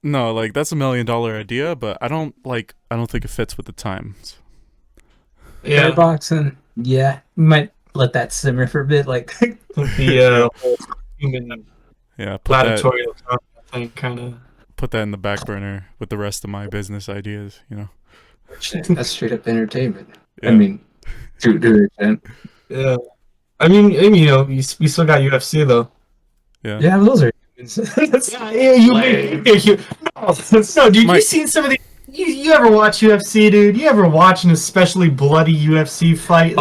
no, like that's $1 million idea, but I don't think it fits with the times. Air Yeah, boxing. Yeah. You might let that simmer for a bit. Like, the human Yeah, put that gladiatorial thing kind of. in the back burner with the rest of my business ideas, you know. that's straight up entertainment. Yeah. I mean, to an extent. Yeah, I mean, you know, we still got UFC though. Yeah, those are. Yeah, no, dude, Mike- you seen some of the. You ever watch UFC, dude? You ever watch an especially bloody UFC fight?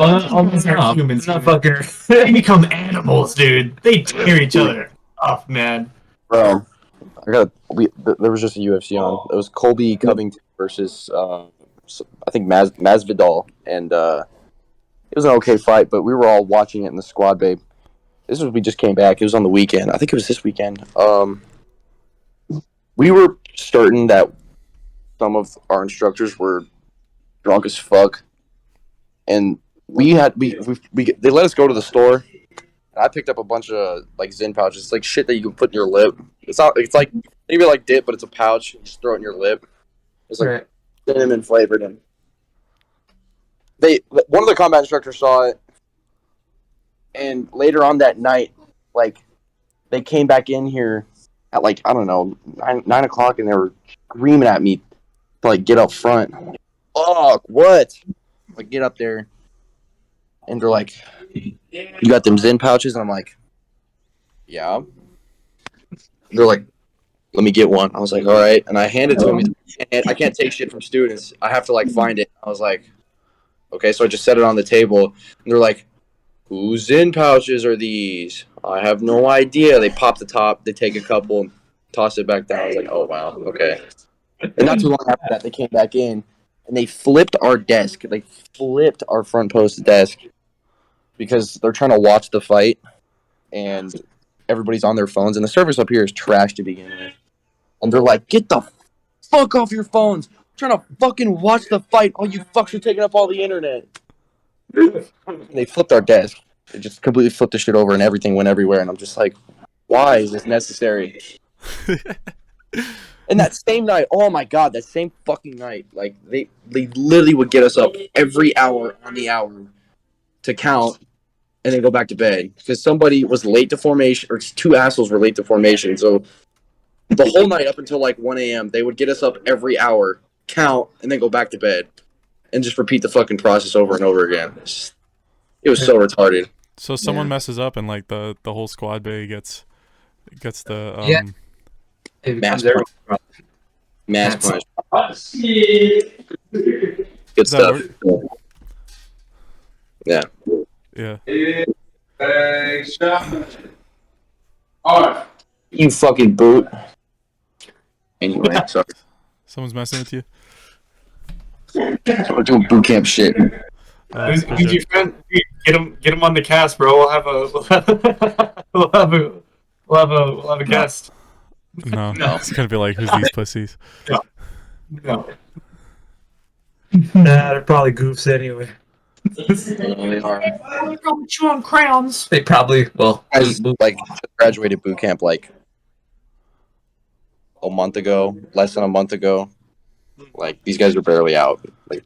These are humans. Not dude. fucking. They become animals, dude. They tear each other off, man. Bro, there was just a UFC on. It was Colby Covington versus I think Masvidal, and it was an okay fight, but we were all watching it in the squad, babe. this was we just came back. It was on the weekend. I think it was this weekend. We were certain that some of our instructors were drunk as fuck, and we they let us go to the store. I picked up a bunch of like Zen pouches. It's like shit that you can put in your lip. It's not. It's like maybe like dip, but it's a pouch. You just throw it in your lip. It's like cinnamon flavored, and one of the combat instructors saw it, and later on that night, like they came back in here at like I don't know 9 o'clock, and they were screaming at me to like get up front. I'm like, fuck, what? Like get up there, and they're like, "You got them Zen pouches?" And I'm like, "Yeah." They're like, "Let me get one." I was like, "All right," and I handed it to him. And I can't take shit from students. I have to like find it. I was like, "Okay," so I just set it on the table, and they're like, "Whose Zen pouches are these?" I have no idea. They pop the top, they take a couple, and toss it back down. I was like, "Oh wow, okay." And not too long after that, they came back in, and they flipped our desk. They flipped our front post desk because they're trying to watch the fight, and everybody's on their phones, and the service up here is trash to begin with. And they're like, "Get the fuck off your phones! I'm trying to fucking watch the fight. All you fucks are taking up all the internet." And they flipped our desk. They just completely flipped the shit over, and everything went everywhere. And I'm just like, why is this necessary? And that same night, oh my god, that same fucking night, like they literally would get us up every hour on the hour to count, and then go back to bed because somebody was late to formation, or two assholes were late to formation. So the whole night up until like 1 a.m., they would get us up every hour, count, and then go back to bed, and just repeat the fucking process over and over again. It was so retarded. So someone messes up and like the whole squad bay gets the Mass punch. Mass punch. Good Does that stuff. Yeah. yeah. You fucking boot. Anyway, sorry. Someone's messing with you. We're doing boot camp shit. Who's For your friend? Get him on the cast, bro. We'll have a guest. No, it's gonna be like, who's these pussies? No. Nah, they're probably goofs anyway. They are. We're going to chew on crowns. They probably Guys, like, just graduated boot camp like a month ago, less than a month ago. Like, these guys are barely out. Like,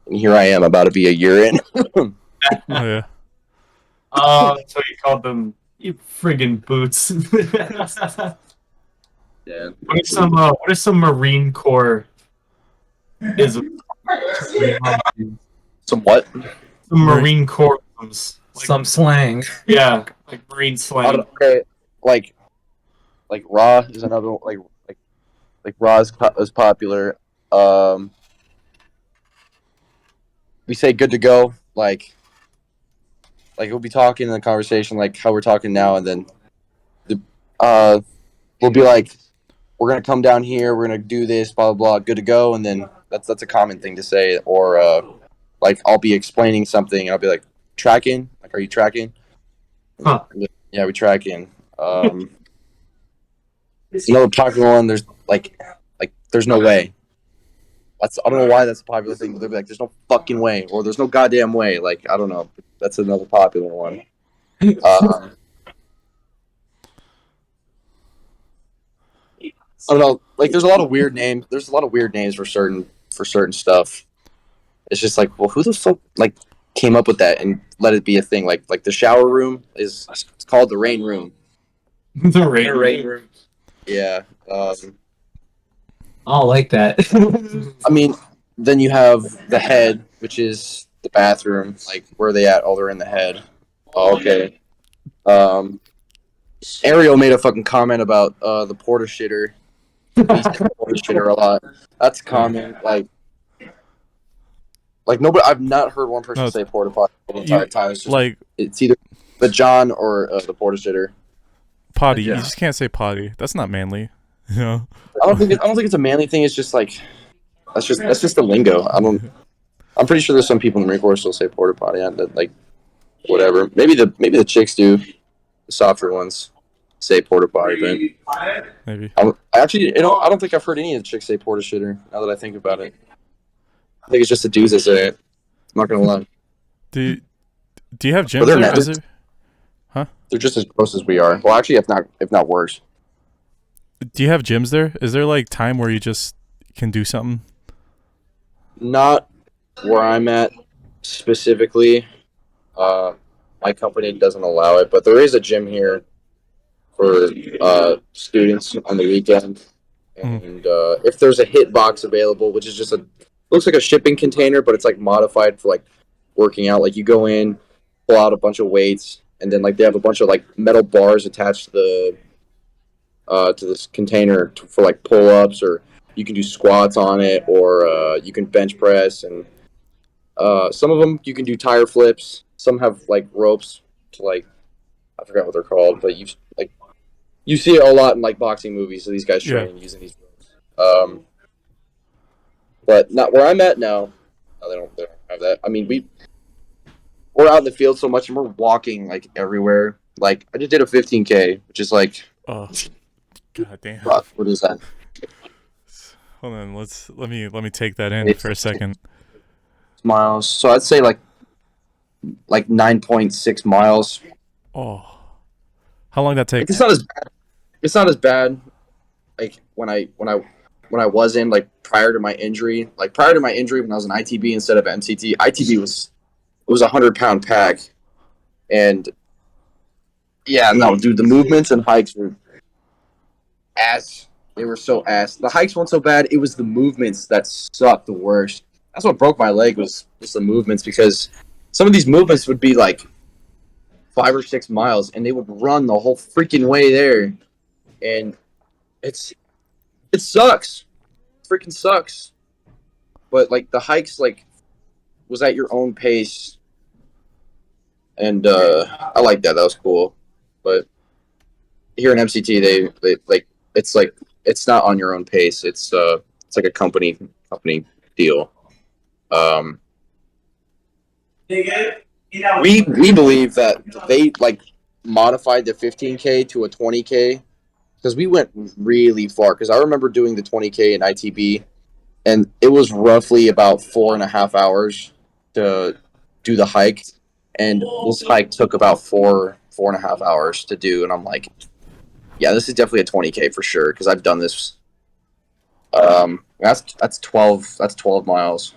and here I am about to be a year in. Oh yeah. So you called them you friggin' boots. Yeah. What are some Marine Corps isms? Some what? Some Marine Corps isms. some slang. Yeah, like Marine slang. Okay, like raw is another like raw is popular. We say good to go, like we'll be talking in a conversation like how we're talking now, and then we'll be like, we're gonna come down here, we're gonna do this, blah blah blah, good to go, and then that's a common thing to say. Or like I'll be explaining something and I'll be like, tracking, like, are you tracking? Huh. Yeah, we tracking. Another popular one, there's like there's no way. I don't know why that's a popular thing, but they'll be like, there's no fucking way, or there's no goddamn way. Like, I don't know. That's another popular one. I don't know. Like, there's a lot of weird names. There's a lot of weird names for certain stuff. It's just like, well, who the fuck like came up with that and let it be a thing? Like the shower room it's called the rain room. The rain room. Yeah. I don't like that. I mean, then you have the head, which is the bathroom. Like, where are they at? Oh, they're in the head. Oh, okay. Ariel made a fucking comment about the porta shitter. He said porta shitter a lot. That's common. Like nobody. I've not heard one person say porta potty the entire time. It's just, like, it's either the John or the porta shitter. Potty. Yeah. You just can't say potty. That's not manly. You know? I don't think it's a manly thing. It's just like that's just the lingo. I'm pretty sure there's some people in the Marine Corps still say porta potty. Like, whatever. Maybe the chicks do. the softer ones say porta potty, Maybe. but I actually, I don't think I've heard any of the chicks say porta shitter. Now that I think about it, I think it's just the dudes that say it. I'm not gonna lie. Do you have gyms? But they're Or not- is it, They're just as gross as we are. Well, actually, if not worse. do you have gyms there? Is there like time where you just can do something? Not where I'm at specifically. My company doesn't allow it, but there is a gym here for students on the weekend. And if there's a hit box available, which is just looks like a shipping container, but it's like modified for like working out. Like you go in, pull out a bunch of weights, and then like they have a bunch of like metal bars attached to this container for like pull ups, or you can do squats on it, or you can bench press, and some of them you can do tire flips. Some have like ropes to like, I forgot what they're called, but you see it a lot in like boxing movies. So these guys train using these ropes. But not where I'm at now. No, they don't have that. I mean, we're out in the field so much, and we're walking like everywhere. Like I just did a 15K, which is like, Oh, god damn. what is that? Hold on. Let me take that in for a second. Miles. So I'd say like 9.6 miles. Oh, how long that take? Like, it's not as bad. Like when I was in like prior to my injury, when I was in ITB instead of MCT, ITB was 100-pound pack, and yeah, no, dude, the movements and hikes were ass. They were so ass. The hikes weren't so bad. It was the movements that sucked the worst. That's what broke my leg was the movements, because some of these movements would be like 5 or 6 miles, and they would run the whole freaking way there, and it sucks. It freaking sucks. But like the hikes like was at your own pace, and I like that. That was cool. But here in MCT, they like it's not on your own pace. It's like a company deal. We believe that they like modified the 15K to a 20K because we went really far. Because I remember doing the 20K in ITB, and it was roughly about 4.5 hours to do the hike, and this hike took about 4.5 hours to do. And I'm like, yeah, this is definitely a 20K for sure because I've done this. That's 12 miles,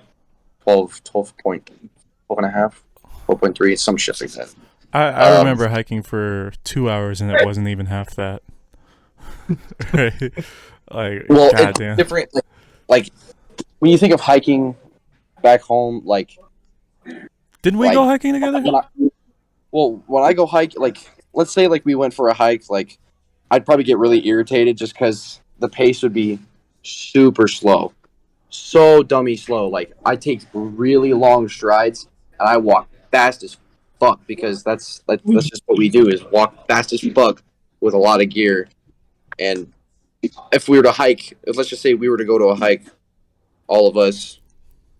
12.3, some shit like that. I remember hiking for 2 hours and it wasn't even half that. Right? Like, Well, goddamn. it's different. Like when you think of hiking back home, like Didn't we like, go hiking together? when I go hike, like let's say like we went for a hike, like I'd probably get really irritated just because the pace would be super slow, so dummy slow. Like I take really long strides and I walk fast as fuck because that's just what we do is walk fast as fuck with a lot of gear. And if we were to hike, let's just say we were to go to a hike, all of us,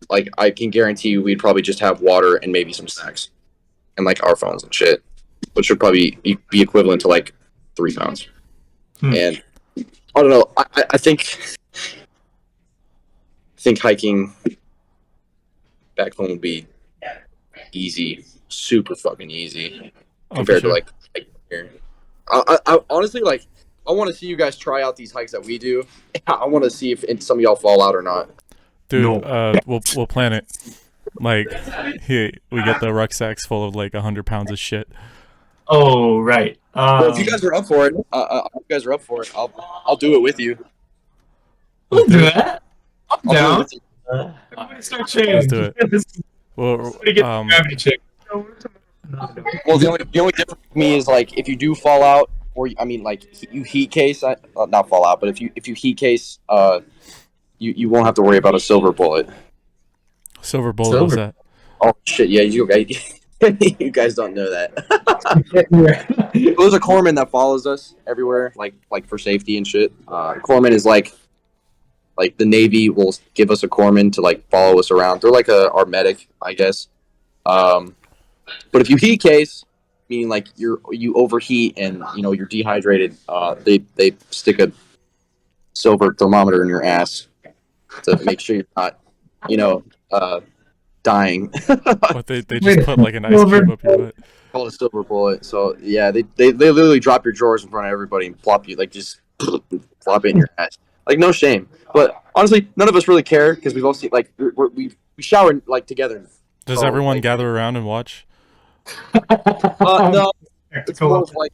like I can guarantee you we'd probably just have water and maybe some snacks and like our phones and shit, which would probably be equivalent to like 3 pounds. And I don't know. I think hiking back home would be easy, super fucking easy compared to like here. I honestly like. I want to see you guys try out these hikes that we do. I want to see if some of y'all fall out or not. Dude, we'll plan it. Like, here, we get the rucksacks full of like 100 pounds of shit. Oh, right. Well, if you guys are up for it, I'll do it with you. We'll do that. I'm I'll do it down. with you. I'm gonna start training. Let's do it. Well, Get the gravity check. Well, the only difference with me is like if you do fall out, or I mean like you heat case, not fall out, but if you heat case, you won't have to worry about a silver bullet. silver bullet was that? Oh shit! Yeah, you guys don't know that. There's a corpsman that follows us everywhere, like for safety and shit. Corpsman is like the Navy will give us a corpsman to like follow us around. They're like our medic, I guess. But if you heat case, meaning like you overheat and you're dehydrated, they stick a silver thermometer in your ass to make sure you're not dying. What they just put like an ice cube up your butt. Called a silver bullet. So yeah, they literally drop your drawers in front of everybody and plop you, like, just plop it in your ass, like, no shame. But honestly, none of us really care because we've all seen, like, we shower like together. Does So, everyone like, gather around and watch? no, it's more of like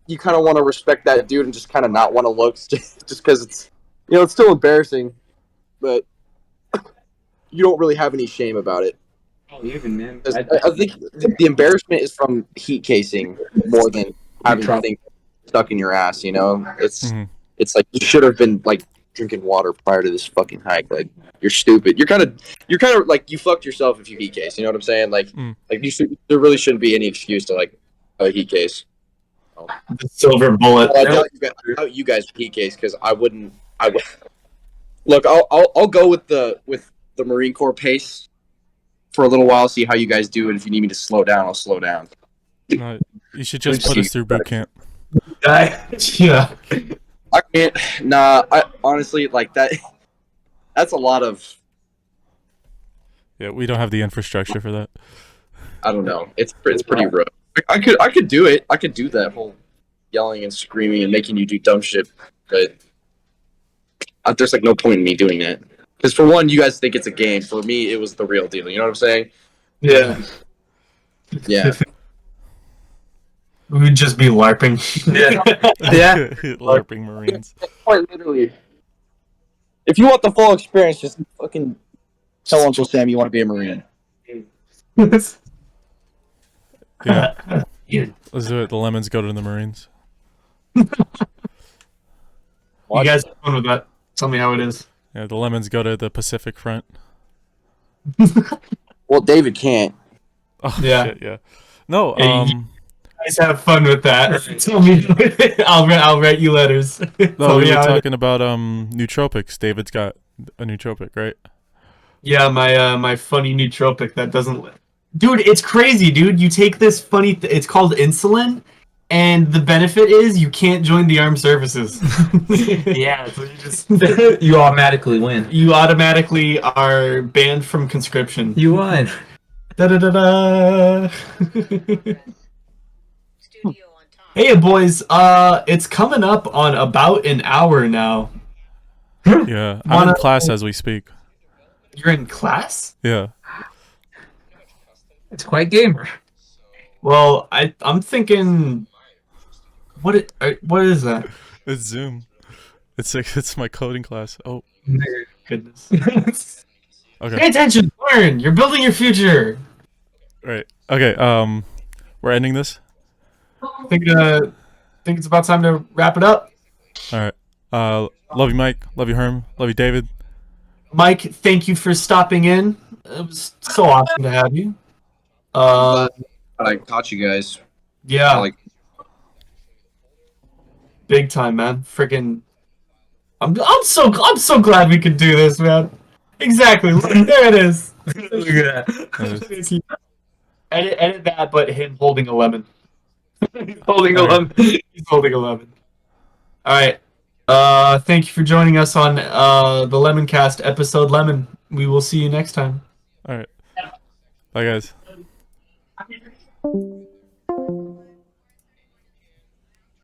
you kind of want to respect that dude and just kind of not want to look just because it's it's still embarrassing, but you don't really have any shame about it. Oh, even man. 'Cause I think the embarrassment is from heat casing more than having things stuck in your ass. It's like you should have been like drinking water prior to this fucking hike. Like, you're stupid. You're kind of like, you fucked yourself if you heat case. You know what I'm saying? Like, there really shouldn't be any excuse to like a heat case. The silver bullet. Well, I doubt you guys heat case because I would. Look, I'll go with the Marine Corps pace for a little while, see how you guys do, and if you need me to slow down, I'll slow down. No, you should just put us through boot camp. Yeah. I can't. Nah, I honestly, like, that's a lot of. Yeah, we don't have the infrastructure for that. I don't know. It's pretty rough. I could do it. I could do that whole yelling and screaming and making you do dumb shit, but there's like no point in me doing that. Because for one, you guys think it's a game. For me, it was the real deal. You know what I'm saying? Yeah. Yeah. We would just be LARPing. Yeah. LARPing Marines. Quite literally. If you want the full experience, just fucking tell Uncle Sam you want to be a Marine. Yeah. Yeah. Let's do it. The lemons go to the Marines. You guys have fun with that. Tell me how it is. Yeah, the lemons go to the Pacific Front. Well, David can't. Oh, Yeah. shit, yeah. No, Hey, you guys have fun with that. Tell me. I'll write you letters. no, Tell we me were how it- talking about nootropics. David's got a nootropic, right? Yeah, my funny nootropic that doesn't. Dude, it's crazy, dude. You take this funny. It's called insulin, and the benefit is you can't join the armed services. Yeah, so you just You automatically win. you automatically are banned from conscription. You won. Da da da da. Hey boys, it's coming up on about an hour now. Yeah, I'm in Wanna- class as we speak. You're in class? Yeah. It's quite gamer. Well, I'm thinking, what is that? It's Zoom. It's my coding class. Oh, Goodness. okay. Pay attention, learn. You're building your future. Right. Okay. We're ending this. Think it's about time to wrap it up. All right. Love you, Mike. Love you, Herm. Love you, David. Mike, thank you for stopping in. It was so awesome to have you. I caught you guys. Yeah, Like, big time, man. Freaking, I'm so glad we could do this, man. Exactly. There it is. Look at that. Edit that, but him holding a lemon. Holding a lemon. He's holding a lemon. All right. Thank you for joining us on the Lemoncast episode Lemon. We will see you next time. All right. Bye, guys.